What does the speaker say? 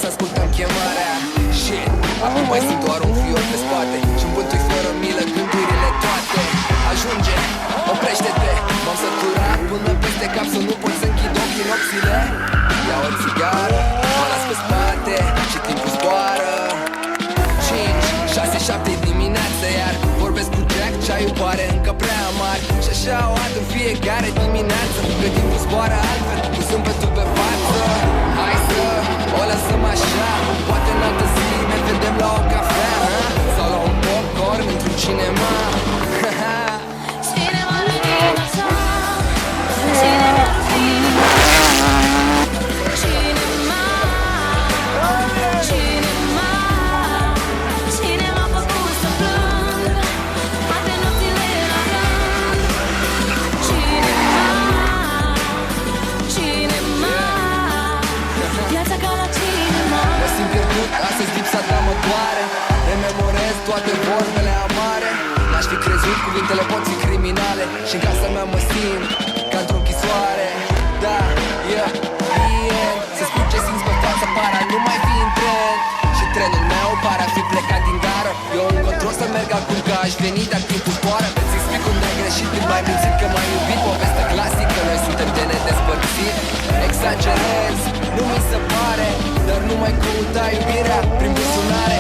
Să ascultam chemarea. Shit, acum mai simt doar un fior pe spate și-mi bântui fără milă gândurile toate. Ajunge, oprește-te, m-am săturat până peste cap să nu pot să închid ochii nopțile. Iau o țigară, mă las pe spate și timpul zboară. 5, 6, 7 dimineață, iar vorbesc cu Jack, ceaiul pare încă prea amar. Și așa o dată în fiecare dimineață, că timpul zboară altfel, cu zâmbetul pe față. Hai să o lăsăm așa, poate în altă zi ne vedem la o cafea, sau la un popcorn într-un cinema. Cinema la casa, cinema la cinema, cinema, cinema făcut să plâng, poate nopțile la rând. Cinema, cinema, viața ca la cinema. Mă simt pierdut, astăzi lipsa ta mă doare. Rememorez toate vorbele amare. N-aș fi crezut, cuvintele pot fi criminale. Și în casa mea mă simt ca într-o închisoare. Da, yeah, bine. Să spun ce simți pe față, para nu mai fi în tren. Și trenul meu pare a fi plecat din gară. Eu în control să merg acum că aș veni, dar timpul zboară. Îți explic unde ai greșit, când m-ai mințit că m-ai iubit. Poveste clasică, noi suntem de nedespărțit. Exagerez, nu mi se pare, dar nu mai căuta iubirea prin buzunare.